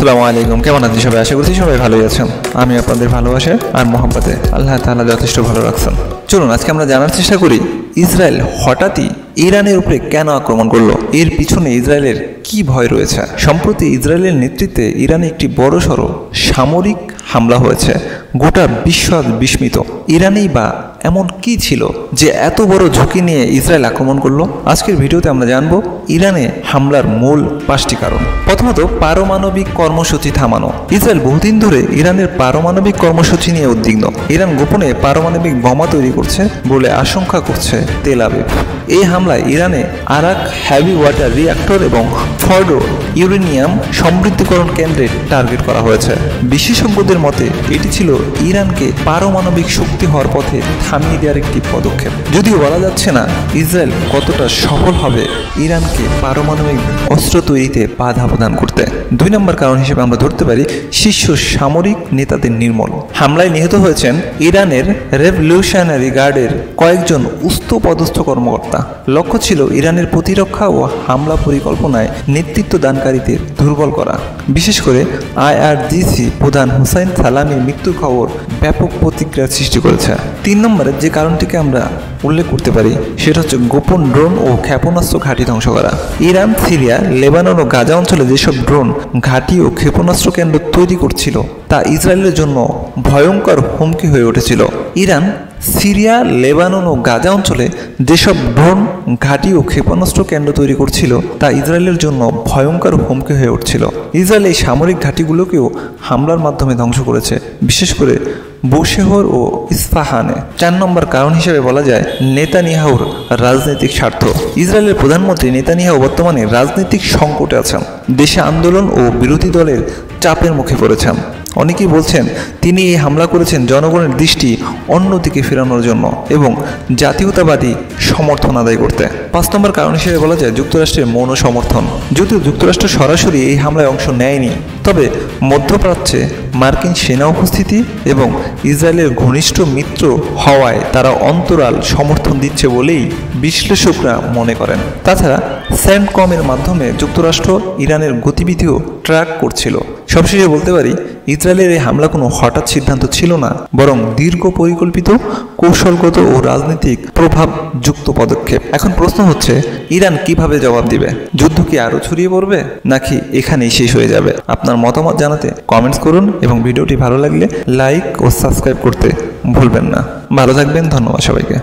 আসসালামু আলাইকুম, কেমন আছেন সবাই? আশা করছি সবাই ভালোই আছেন। আমি আপনাদের ভালোবাসে আর মোহাম্মতে আল্লাহ তাআলা যথেষ্ট ভালো রাখছেন। চলুন আজকে আমরা জানার চেষ্টা করি ইসরায়েল হঠাৎই ইরানের উপরে কেন আক্রমণ করলো, এর পিছনে ইসরায়েলের কি ভয় রয়েছে। সম্প্রতি ইসরায়েলের নেতৃত্বে ইরানে একটি বড়সড় সামরিক হামলা হয়েছে। গোটা বিশ্ব বিস্মিত। ইরানেই বা এমন কি ছিল যে এত বড় ঝুঁকি নিয়ে ইসরায়েল আক্রমণ করলো? আজকের ভিডিওতে আমরা জানবো ইরানে হামলার মূল 5টি কারণ। প্রথমত, পারমাণবিক কর্মসূচি থামানো। ইসরায়েল বহুদিন ধরে ইরানের পারমাণবিক কর্মসূচি নিয়ে উদ্বিগ্ন। ইরান গোপনে পারমাণবিক বোমা তৈরি করছে বলে আশঙ্কা করছে তেল আবিব। এই হামলায় ইরানে আরাক হেভি ওয়াটার রিঅ্যাক্টর এবং ফর্ডো ইউরেনিয়াম সমৃদ্ধকরণ কেন্দ্রে টার্গেট করা হয়েছে। বিশেষজ্ঞদের মতে এটি ছিল ইরানকে পারমাণবিক শক্তি হওয়ার পথে থামিয়ে দেওয়ার একটি পদক্ষেপ। যদিও বলা যাচ্ছে না ইসরায়েল কতটা সফল হবে ইরানকে পারমাণবিক অস্ত্র তৈরিতে বাধা প্রদান করতে। 2 নম্বর কারণ হিসেবে আমরা ধরতে পারি শীর্ষ সামরিক নেতাদের নির্মূল। হামলায় নিহত হয়েছেন ইরানের রেভলিউশনারি গার্ডের কয়েকজন উচ্চপদস্থ কর্মকর্তা। লক্ষ্য ছিল ইরানের প্রতিরক্ষা ও হামলা পরিকল্পনায় নেতৃত্ব দানকারীদের দুর্বল করা। বিশেষ করে আইআরজিসি প্রধান হুসাইন সালামির মৃত্যুর খবর ব্যাপক প্রতিক্রিয়া সৃষ্টি করেছে। 3 নম্বরে যে কারণটিকে আমরা উল্লেখ করতে পারি সেটা হচ্ছে গোপন ড্রোন ও ক্ষেপণাস্ত্র ঘাঁটি ধ্বংস করা। ইরান, সিরিয়া, লেবানন ও গাজা অঞ্চলে যেসব ড্রোন ঘাঁটি ও ক্ষেপণাস্ত্র কেন্দ্র তৈরি করছিল তা ইসরায়েলের জন্য ভয়ঙ্কর হুমকি হয়ে উঠেছিল। ইরান, সিরিয়া, লেবানন ও গাজা অঞ্চলে যেসব ড্রোন ঘাঁটি ও ক্ষেপণাস্ত্র কেন্দ্র তৈরি করছিল তা ইসরায়েলের জন্য ভয়ঙ্কর হুমকি হয়ে উঠছিল। ইসরায়েল এই সামরিক ঘাঁটিগুলোকেও হামলার মাধ্যমে ধ্বংস করেছে, বিশেষ করে বুশেহর ও ইস্পাহানে। 4 নম্বর কারণ হিসেবে বলা যায় নেতানিয়াহুর রাজনৈতিক স্বার্থ। ইসরায়েলের প্রধানমন্ত্রী নেতানিয়াহু বর্তমানে রাজনৈতিক সংকটে আছেন। দেশে আন্দোলন ও বিরোধী দলের চাপের মুখে পড়েছেন। অনেকেই বলছেন তিনি এই হামলা করেছেন জনগণের দৃষ্টি অন্যদিকে ফেরানোর জন্য এবং জাতীয়তাবাদী সমর্থন আদায় করতে। 5 নম্বর কারণ হিসেবে বলা যায় যুক্তরাষ্ট্রের মৌন সমর্থন। যদিও যুক্তরাষ্ট্র সরাসরি এই হামলায় অংশ নেয়নি, তবে মধ্যপ্রাচ্যে মার্কিন সেনা উপস্থিতি এবং ইসরায়েলের ঘনিষ্ঠ মিত্র হওয়ায় তারা অন্তরাল সমর্থন দিচ্ছে বলেই বিশ্লেষকরা মনে করেন। তাছাড়া স্যান্ডকমের মাধ্যমে যুক্তরাষ্ট্র ইরানের গতিবিধিও ট্র্যাক করছিল। সবশেষে বলতে পারি ইসরায়েলের এই হামলা কোনো হঠাৎ সিদ্ধান্ত ছিল না, বরং দীর্ঘ পরিকল্পিত, কৌশলগত ও রাজনৈতিক প্রভাবযুক্ত পদক্ষেপ। এখন প্রশ্ন হচ্ছে ইরান কিভাবে জবাব দিবে? যুদ্ধ কি আরও ছড়িয়ে পড়বে নাকি এখানেই শেষ হয়ে যাবে? আপনার মতামত জানাতে কমেন্টস করুন এবং ভিডিওটি ভালো লাগলে লাইক ও সাবস্ক্রাইব করতে ভুলবেন না। ভালো থাকবেন, ধন্যবাদ সবাইকে।